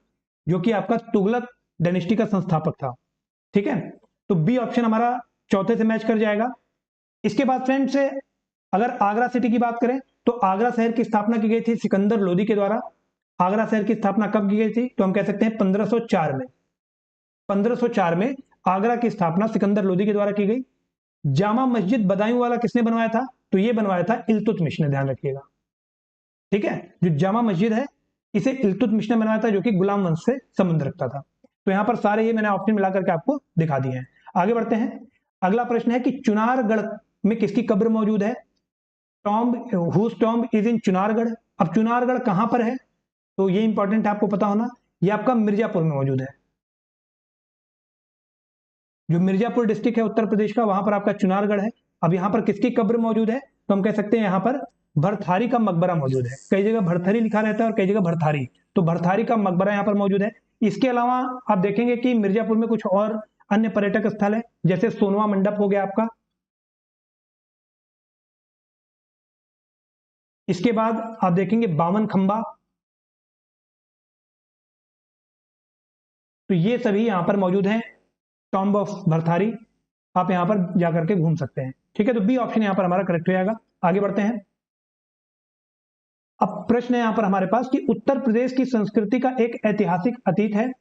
[SPEAKER 1] जो कि आपका तुगलक डायनेस्टी का संस्थापक था। ठीक है, तो बी ऑप्शन हमारा चौथे से मैच कर जाएगा। इसके बाद फ्रेंड्स अगर आगरा सिटी की बात करें तो आगरा शहर की स्थापना की गई थी सिकंदर लोदी के द्वारा। आगरा शहर की स्थापना कब की गई थी, तो हम कह सकते हैं 1504 में। 1504 में आगरा की स्थापना सिकंदर लोदी के द्वारा की गई। जामा मस्जिद बदायूं वाला किसने बनवाया था, तो ये बनवाया था इल्तुतमिश ने, ध्यान रखिएगा। ठीक है, जो जामा मस्जिद है इसे इल्तुतमिश ने बनवाया था, जो कि गुलाम वंश से संबंध रखता था। तो यहां पर सारे ये मैंने ऑप्शन मिलाकर के आपको दिखा दिए हैं। आगे बढ़ते हैं। अगला प्रश्न है कि चुनारगढ़ में किसकी कब्र मौजूद है। Whose tomb is in Chunargarh. अब चुनारगढ़ कहां पर है, तो ये इंपॉर्टेंट है आपको पता होना। ये आपका मिर्जापुर में मौजूद है। जो मिर्जापुर डिस्ट्रिक्ट है उत्तर प्रदेश का, वहां पर आपका चुनारगढ़ है। अब यहां पर किसकी कब्र मौजूद है, तो हम कह सकते हैं यहां पर भरथारी का मकबरा मौजूद है। कई जगह भरथरी लिखा रहता है और कई जगह भरथारी, तो भरथारी का मकबरा यहां पर मौजूद है। इसके अलावा आप देखेंगे कि मिर्जापुर में कुछ और अन्य पर्यटक स्थल है, जैसे सोनवा मंडप हो गया आपका। इसके बाद आप देखेंगे बावन खंबा। तो ये सभी यहां पर मौजूद हैं, टॉम्ब ऑफ भरथारी। आप यहां पर जाकर के घूम सकते हैं। ठीक है, तो बी ऑप्शन यहां पर हमारा करेक्ट हो जाएगा। आगे बढ़ते हैं। अब प्रश्न है यहां पर हमारे पास कि उत्तर प्रदेश की संस्कृति का एक ऐतिहासिक अतीत है,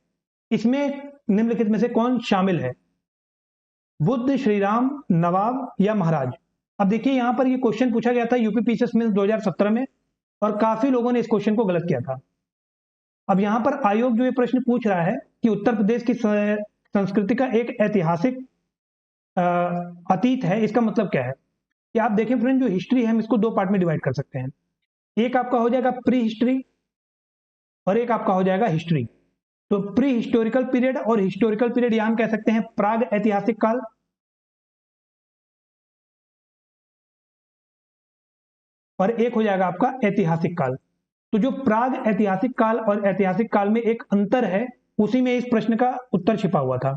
[SPEAKER 1] इसमें निम्नलिखित में से कौन शामिल है। बुद्ध, श्रीराम, नवाब या महाराज। अब देखिए यहां पर ये क्वेश्चन पूछा गया था यूपी पीसीएस मेंस 2017 में, और काफी लोगों ने इस क्वेश्चन को गलत किया था। अब यहां पर आयोग जो ये प्रश्न पूछ रहा है कि उत्तर प्रदेश की संस्कृति का एक ऐतिहासिक अतीत है, इसका मतलब क्या है कि आप देखें फ्रेंड, जो हिस्ट्री है हम इसको दो पार्ट में डिवाइड कर सकते हैं। एक आपका हो जाएगा प्री हिस्ट्री और एक आपका हो जाएगा हिस्ट्री। तो प्री हिस्टोरिकल पीरियड और हिस्टोरिकल पीरियड यहां हम कह सकते हैं प्राग ऐतिहासिक काल, और एक हो जाएगा आपका ऐतिहासिक काल। तो जो प्राग ऐतिहासिक काल और ऐतिहासिक काल में एक अंतर है, उसी में इस प्रश्न का उत्तर छिपा हुआ था।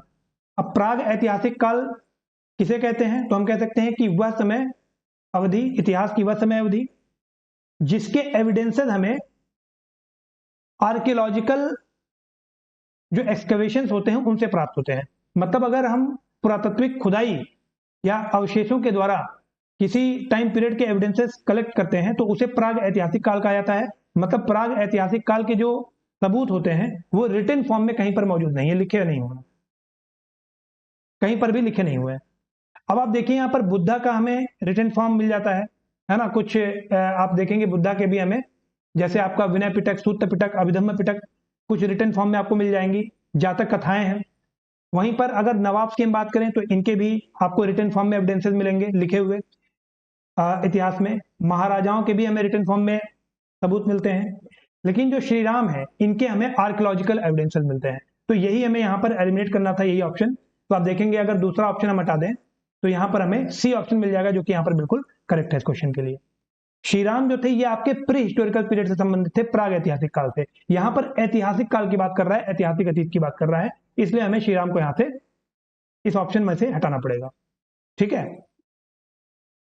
[SPEAKER 1] अब प्राग ऐतिहासिक काल किसे कहते हैं, तो हम कह सकते हैं कि वह समय अवधि, इतिहास की वह समय अवधि जिसके एविडेंसेस हमें आर्कियोलॉजिकल जो एक्सकवेशंस होते हैं उनसे प्राप्त होते हैं। मतलब अगर हम पुरातात्विक खुदाई या अवशेषों के द्वारा किसी टाइम पीरियड के एविडेंसेस कलेक्ट करते हैं तो उसे प्राग ऐतिहासिक काल कहा जाता है। मतलब प्राग ऐतिहासिक काल के जो सबूत होते हैं वो रिटन फॉर्म में कहीं पर मौजूद नहीं है, लिखे नहीं हुए, कहीं पर भी लिखे नहीं हुए। अब आप देखिए यहाँ पर बुद्धा का हमें रिटन फॉर्म मिल जाता है ना। कुछ आप देखेंगे बुद्धा के भी हमें, जैसे आपका विनय पिटक, सूत्र पिटक, अभिधम्म पिटक, कुछ रिटन फॉर्म में आपको मिल जाएंगी। जातक कथाएं हैं। वहीं पर अगर नवाब की हम बात करें तो इनके भी आपको रिटन फॉर्म में एविडेंसेस मिलेंगे लिखे हुए इतिहास में। महाराजाओं के भी हमें रिटन फॉर्म में सबूत मिलते हैं। लेकिन जो श्री राम है इनके हमें आर्कियोलॉजिकल एविडेंसेस मिलते हैं, तो यही हमें यहाँ पर एलिमिनेट करना था, यही ऑप्शन। तो आप देखेंगे अगर दूसरा ऑप्शन हम हटा दें तो यहाँ पर हमें सी ऑप्शन मिल जाएगा, जो कि यहाँ पर बिल्कुल करेक्ट है इस क्वेश्चन के लिए। श्री राम जो थे ये आपके प्री हिस्टोरिकल पीरियड से संबंधित थे, प्राग ऐतिहासिक काल से। यहाँ पर ऐतिहासिक काल की बात कर रहा है, ऐतिहासिक अतीत की बात कर रहा है, इसलिए हमें श्री राम को यहाँ से इस ऑप्शन में से हटाना पड़ेगा। ठीक है,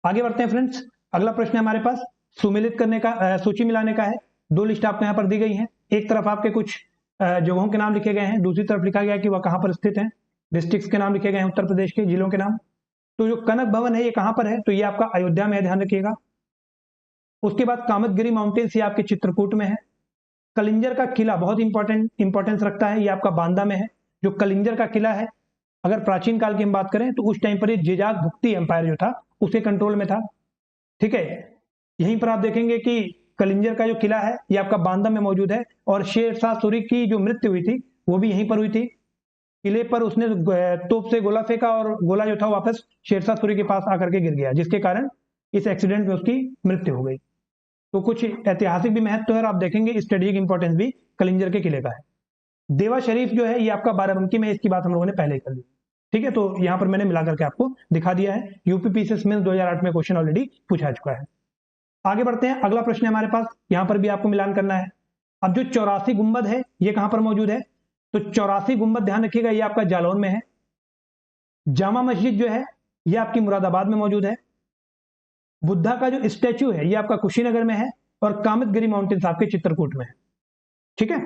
[SPEAKER 1] आगे बढ़ते हैं फ्रेंड्स। अगला प्रश्न हमारे पास सुमेलित करने का, सूची मिलाने का है। दो लिस्ट आपको यहाँ पर दी गई है, एक तरफ आपके कुछ जगहों के नाम लिखे गए हैं, दूसरी तरफ लिखा गया कि वह कहाँ पर स्थित है, डिस्ट्रिक्ट्स के नाम लिखे गए हैं, उत्तर प्रदेश के जिलों के नाम। तो जो कनक भवन है ये कहाँ पर है, तो ये आपका अयोध्या में है, ध्यान रखिएगा। उसके बाद कामतगिरी माउंटेन्स ये आपके चित्रकूट में है। कलिंजर का किला बहुत इंपॉर्टेंस रखता है, ये आपका बांदा में है। जो कलिंजर का किला है, अगर प्राचीन काल की हम बात करें तो उस टाइम पर ये जिजाग भुक्ती एम्पायर जो था उसके कंट्रोल में था। ठीक है, यहीं पर आप देखेंगे कि कलिंजर का जो किला है ये आपका बांदा में मौजूद है, और शेरशाह सूरी की जो मृत्यु हुई थी वो भी यहीं पर हुई थी। किले पर उसने तोप से गोला फेंका और गोला जो था वापस शेरशाह सूरी के पास आकर के गिर गया, जिसके कारण इस एक्सीडेंट में उसकी मृत्यु हो गई। तो कुछ ऐतिहासिक भी महत्व है और आप देखेंगे स्ट्रेटेजिक इंपॉर्टेंस भी कलिंजर के किले का है। देवा शरीफ जो है ये आपका बाराबंकी में, इसकी बात हम लोगों ने पहले कर ली। ठीक है, तो यहां पर मैंने मिला करके आपको दिखा दिया है। यूपी पीसीएस मेंस 2008 में क्वेश्चन ऑलरेडी पूछा चुका है। आगे बढ़ते हैं, अगला प्रश्न है हमारे पास, यहां पर भी आपको मिलान करना है। अब जो 84 गुंबद है ये कहां पर मौजूद है, तो 84 गुंबद ध्यान रखिएगा ये आपका जालौन में है। जामा मस्जिद जो है ये आपकी मुरादाबाद में मौजूद है। बुद्धा का जो स्टैच्यू है ये आपका कुशीनगर में है, और कामतगिरी माउंटेन्स आपके चित्रकूट में है। ठीक है,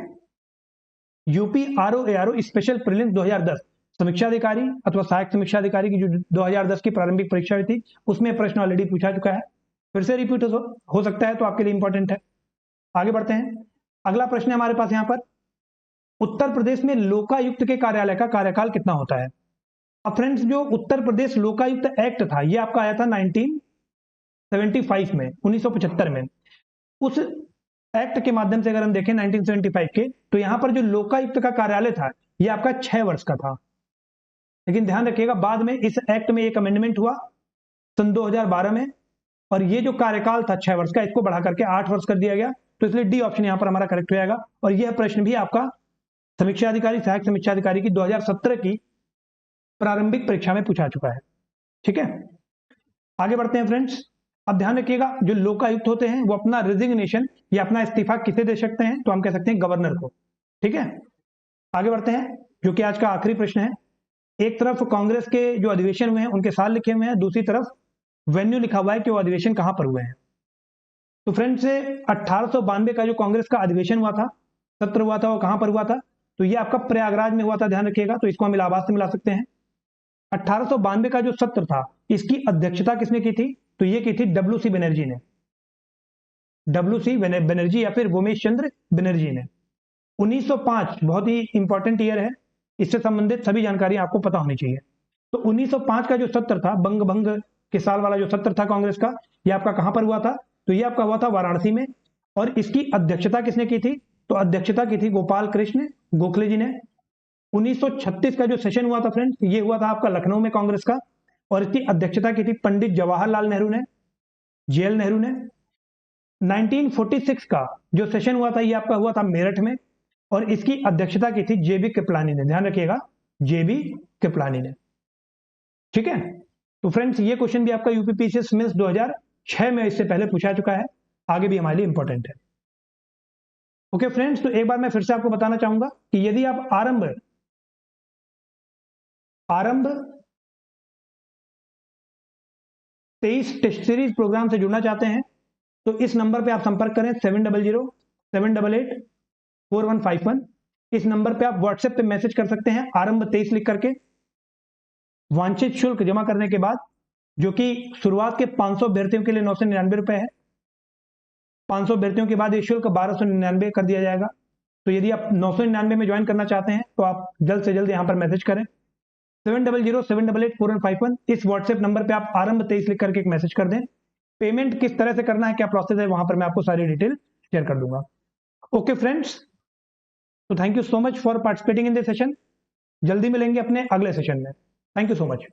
[SPEAKER 1] यूपी आरओ स्पेशल प्रीलिम्स 2010 समीक्षा अधिकारी अथवा सहायक समीक्षा अधिकारी की जो 2010 की प्रारंभिक परीक्षा हुई थी उसमें प्रश्न ऑलरेडी पूछा चुका है, फिर से रिपीट हो सकता है, तो आपके लिए इंपॉर्टेंट है। आगे बढ़ते हैं, अगला प्रश्न है हमारे पास यहाँ पर, उत्तर प्रदेश में लोकायुक्त के कार्यालय का कार्यकाल कितना होता है। अब फ्रेंड्स जो उत्तर प्रदेश लोकायुक्त एक्ट था ये आपका आया था 1975 में, 1975 में। उस एक्ट के माध्यम से अगर हम देखें 1975 के, तो यहां पर जो लोकायुक्त का कार्यालय था ये आपका 6 वर्ष का था। लेकिन ध्यान रखिएगा बाद में इस एक्ट में एक अमेंडमेंट हुआ सन 2012 में, और ये जो कार्यकाल था 6 वर्ष का इसको बढ़ा करके 8 वर्ष कर दिया गया। तो इसलिए डी ऑप्शन यहां पर हमारा करेक्ट हो जाएगा। और यह प्रश्न भी आपका समीक्षा अधिकारी सहायक समीक्षा अधिकारी की 2017 की प्रारंभिक परीक्षा में पूछा चुका है। ठीक है, आगे बढ़ते हैं फ्रेंड्स। अब ध्यान रखिएगा जो लोकायुक्त होते हैं वो अपना रिजिग्नेशन या अपना इस्तीफा किसे दे सकते हैं, तो हम कह सकते हैं गवर्नर को। ठीक है, आगे बढ़ते हैं, जो कि आज का आखिरी प्रश्न है। एक तरफ कांग्रेस के जो अधिवेशन हुए हैं उनके साल लिखे हुए हैं, दूसरी तरफ वेन्यू लिखा हुआ है कि वो अधिवेशन कहां पर हुए हैं। तो फ्रेंड्स 1892 का जो कांग्रेस का अधिवेशन हुआ था, सत्र हुआ था, वो कहां पर हुआ था, तो ये आपका प्रयागराज में हुआ था, ध्यान रखिएगा। तो इसको हम इलाहाबाद से मिला सकते हैं। 1892 का जो सत्र था इसकी अध्यक्षता किसने की थी, तो ये की थी डब्ल्यू.सी. बनर्जी ने, डब्ल्यू.सी. बनर्जी या फिर भूमेश चंद्र बनर्जी ने। 1905 बहुत ही इंपॉर्टेंट ईयर है, इससे संबंधित सभी जानकारी आपको पता होनी चाहिए। तो 1905 का जो सत्र था, बंग भंग के साल वाला जो सत्र था कांग्रेस का, ये आपका कहां पर हुआ था, तो ये आपका हुआ था वाराणसी में। और इसकी अध्यक्षता किसने की थी, तो अध्यक्षता की थी गोपाल कृष्ण गोखले जी ने। 1936 का जो सेशन हुआ था फ्रेंड्स ये हुआ था आपका लखनऊ में कांग्रेस का, और इसकी अध्यक्षता की थी पंडित जवाहरलाल नेहरू ने, जेएल नेहरू ने। 1946 का जो सेशन हुआ था ये आपका हुआ था मेरठ में, और इसकी अध्यक्षता की थी जेबी कृपलानी ने, ध्यान रखिएगा जेबी कृपलानी ने। ठीक है, तो फ्रेंड्स ये क्वेश्चन भी आपका यूपी पीसीएस मेंस 2006 में इससे पहले पूछा चुका है, आगे भी हमारे लिए इंपॉर्टेंट है। ओके फ्रेंड्स, तो एक बार मैं फिर से आपको बताना चाहूंगा कि यदि आप आरंभ 23 टेस्ट सीरीज प्रोग्राम से जुड़ना चाहते हैं तो इस नंबर पे आप संपर्क करें 7007884151। इस नंबर पे आप व्हाट्सएप पे मैसेज कर सकते हैं आरंभ 23 लिख करके। वांछित शुल्क जमा करने के बाद, जो कि शुरुआत के 500 अभ्यर्थियों के लिए 999 रुपए है, 500 अभ्यर्थियों के बाद ये शुल्क 1299 कर दिया जाएगा। तो यदि आप 999 में ज्वाइन करना चाहते हैं तो आप जल्द से जल्द यहां पर मैसेज करें 7007884151। इस व्हाट्सएप नंबर पे आप आरंभ 23 लिख करके एक मैसेज कर दें। पेमेंट किस तरह से करना है, क्या प्रोसेस है, वहां पर मैं आपको सारी डिटेल शेयर कर दूंगा। ओके फ्रेंड्स, तो thank you so much for participating in this session. जल्दी मिलेंगे अपने अगले सेशन में। Thank you so much.